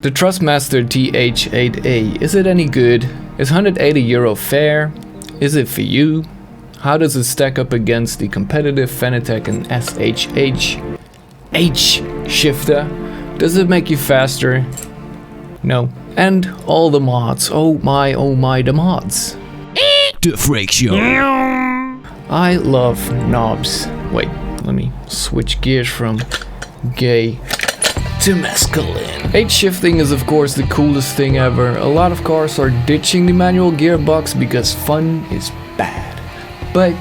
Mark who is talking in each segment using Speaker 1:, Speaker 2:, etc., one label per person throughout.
Speaker 1: The Thrustmaster TH8a, is it any good? Is €180 fair? Is it for you? How does it stack up against the competitive Fanatec SHH H-shifter? Does it make you faster? No. And all the mods, oh my, the mods.
Speaker 2: The Freak Show.
Speaker 1: I love knobs. Wait, let me switch gears from gay to masculine. H-shifting is of course the coolest thing ever. A lot of cars are ditching the manual gearbox because fun is bad. But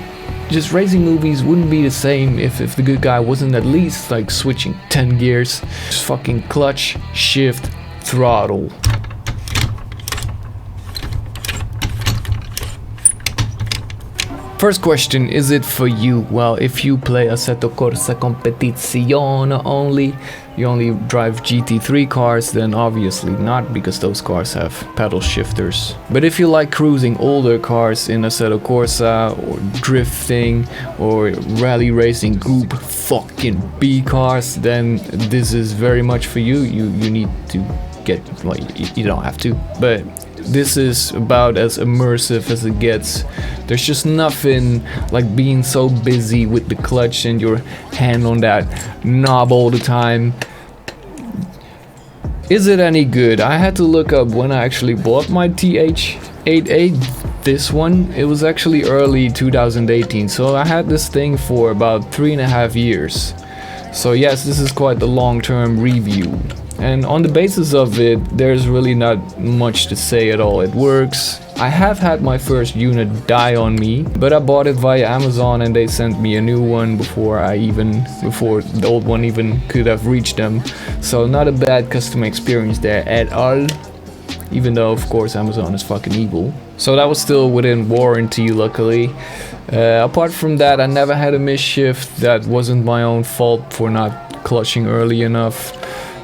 Speaker 1: just racing movies wouldn't be the same if the good guy wasn't at least like switching 10 gears. Just fucking clutch, shift, throttle. First question, is it for you? Well, if you play Assetto Corsa Competizione only, you only drive GT3 cars, then obviously not, because those cars have pedal shifters. But if you like cruising older cars in Assetto Corsa, or drifting, or rally racing group fucking B cars, then this is very much for you. You need to get, well, you don't have to, but this is about as immersive as it gets. There's just nothing like being so busy with the clutch and your hand on that knob all the time. Is it any good? I had to look up when I actually bought my TH8a. This one, it was actually early 2018, so I had this thing for about 3.5 years. So yes, this is quite the long-term review. And on the basis of it, there's really not much to say at all. It works. I have had my first unit die on me, but I bought it via Amazon and they sent me a new one before the old one even could have reached them. So not a bad customer experience there at all. Even though of course Amazon is fucking evil. So that was still within warranty, luckily. Apart from that, I never had a misshift. That wasn't my own fault for not clutching early enough.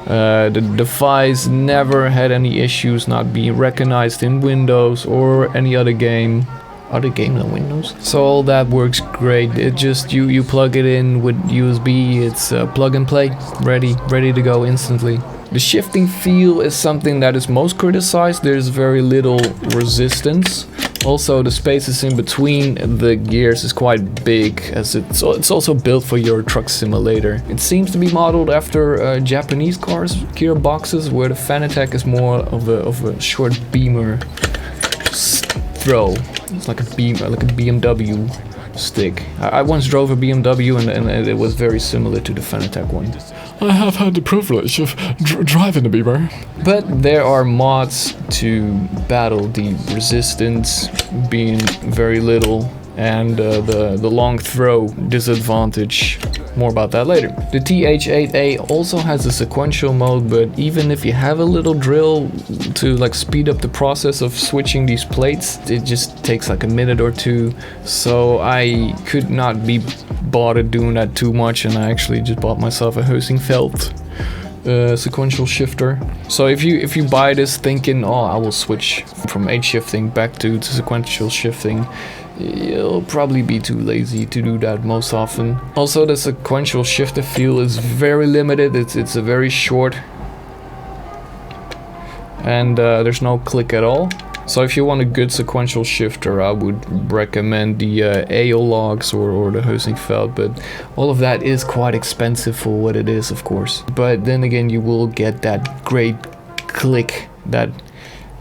Speaker 1: The device never had any issues not being recognized in Windows or any other game. Other game than Windows. So all that works great. It just you plug it in with USB. It's plug and play, ready to go instantly. The shifting feel is something that is most criticized. There's very little resistance. Also, the spaces in between the gears is quite big, as it's also built for Euro Truck Simulator. It seems to be modeled after Japanese cars gearboxes, where the Fanatec is more of a short beamer throw. It's like a BMW stick. I once drove a BMW and it was very similar to the Fanatec one.
Speaker 2: I have had the privilege of driving a Beamer.
Speaker 1: But there are mods to battle the resistance being very little and the long throw disadvantage. More about that later. The TH8a also has a sequential mode, but even if you have a little drill to like speed up the process of switching these plates, it just takes like a minute or two. So I could not be bothered doing that too much, and I actually just bought myself a Hosingfeld sequential shifter. So if you buy this thinking, oh, I will switch from H-shifting back to sequential shifting, you'll probably be too lazy to do that most often. Also, the sequential shifter feel is very limited. It's a very short, and there's no click at all. So if you want a good sequential shifter, I would recommend the Aeologs or the Hosingfeld, but all of that is quite expensive for what it is, of course. But then again, you will get that great click, that,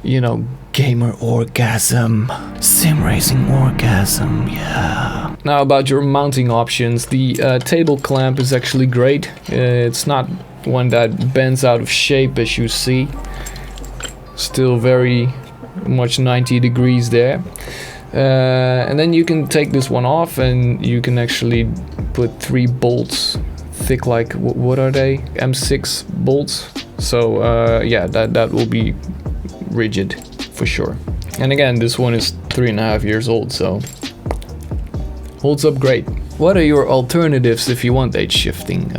Speaker 1: you know, gamer orgasm, sim racing orgasm, yeah. Now about your mounting options, the table clamp is actually great. It's not one that bends out of shape, as you see. Still very much 90 degrees there. And then you can take this one off and you can actually put 3 bolts thick, like what are they? M6 bolts. So yeah, that will be rigid for sure. And again, this one is 3.5 years old, so holds up great. What are your alternatives if you want H-shifting?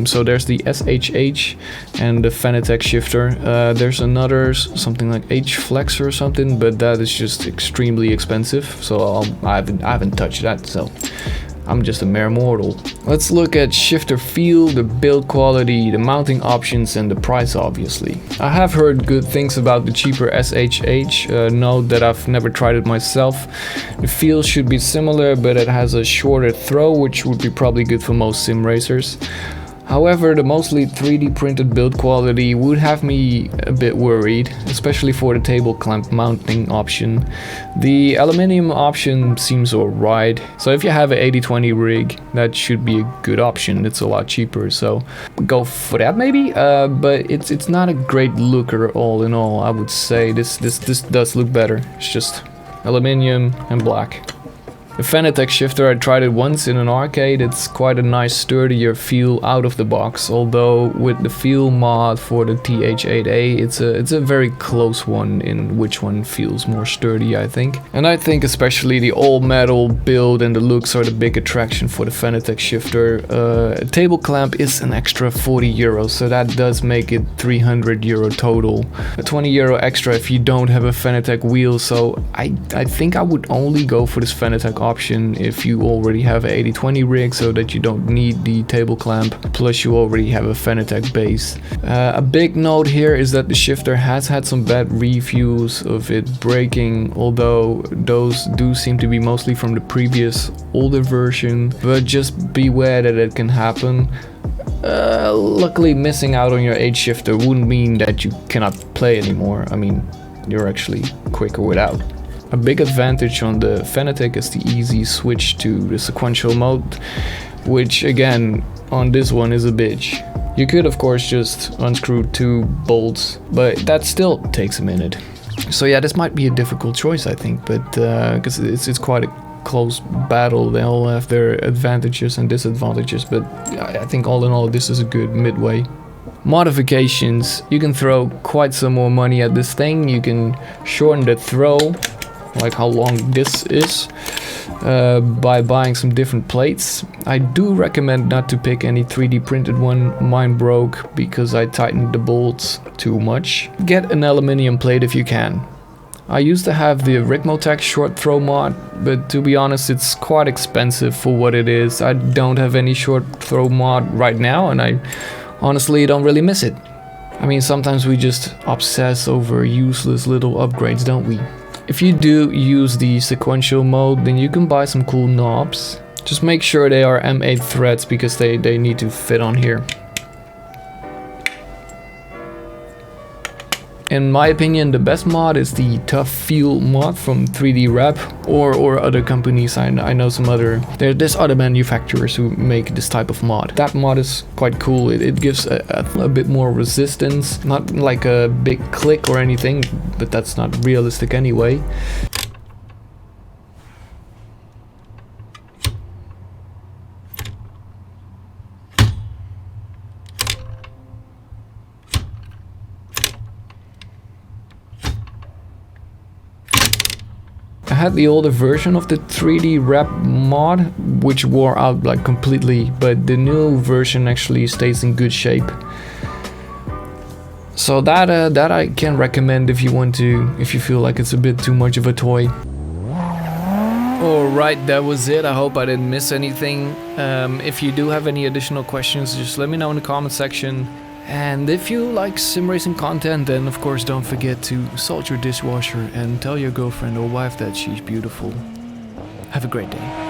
Speaker 1: So there's the SHH and the Fanatec shifter. There's another, something like H-flex or something, but that is just extremely expensive, so I haven't touched that. So I'm just a mere mortal. Let's look at shifter feel, the build quality, the mounting options and the price obviously. I have heard good things about the cheaper SHH, note that I've never tried it myself. The feel should be similar, but it has a shorter throw, which would be probably good for most sim racers. However, the mostly 3D printed build quality would have me a bit worried, especially for the table clamp mounting option. The aluminium option seems alright, so if you have an 80/20 rig, that should be a good option. It's a lot cheaper, so go for that maybe. But it's not a great looker all in all. I would say this does look better. It's just aluminium and black. The Fanatec shifter, I tried it once in an arcade. It's quite a nice sturdier feel out of the box, although with the feel mod for the TH8a, it's a very close one in which one feels more sturdy, I think. And I think especially the all metal build and the looks are the big attraction for the Fanatec shifter. A table clamp is an extra 40 euros, so that does make it 300 euro total. A 20 euro extra if you don't have a Fanatec wheel, so I think I would only go for this Fanatec option if you already have an 80/20 rig, so that you don't need the table clamp, plus you already have a Fanatec base. A big note here is that the shifter has had some bad reviews of it breaking, although those do seem to be mostly from the previous older version, but just beware that it can happen. Luckily missing out on your H-shifter wouldn't mean that you cannot play anymore. I mean, you're actually quicker without. A big advantage on the Fanatec is the easy switch to the sequential mode, which again on this one is a bitch. You could of course just unscrew 2 bolts, but that still takes a minute. So yeah, this might be a difficult choice I think, but because it's quite a close battle. They all have their advantages and disadvantages, but I think all in all this is a good midway. Modifications, you can throw quite some more money at this thing. You can shorten the throw, like how long this is, by buying some different plates. I do recommend not to pick any 3D printed one. Mine broke because I tightened the bolts too much. Get an aluminium plate if you can. I used to have the Rigmotech short throw mod, but to be honest it's quite expensive for what it is. I don't have any short throw mod right now and I honestly don't really miss it. I mean, sometimes we just obsess over useless little upgrades, don't we? If you do use the sequential mode, then you can buy some cool knobs. Just make sure they are M8 threads because they need to fit on here. In my opinion, the best mod is the Tough Feel mod from 3D Rep or other companies. I know some other, there's other manufacturers who make this type of mod. That mod is quite cool. It gives a bit more resistance, not like a big click or anything, but that's not realistic anyway. I had the older version of the 3D Rep mod, which wore out like completely, but the new version actually stays in good shape. So that I can recommend if you want to, if you feel like it's a bit too much of a toy. Alright, that was it. I hope I didn't miss anything. If you do have any additional questions, just let me know in the comment section. And if you like sim racing content, then of course don't forget to salt your dishwasher and tell your girlfriend or wife that she's beautiful. Have a great day.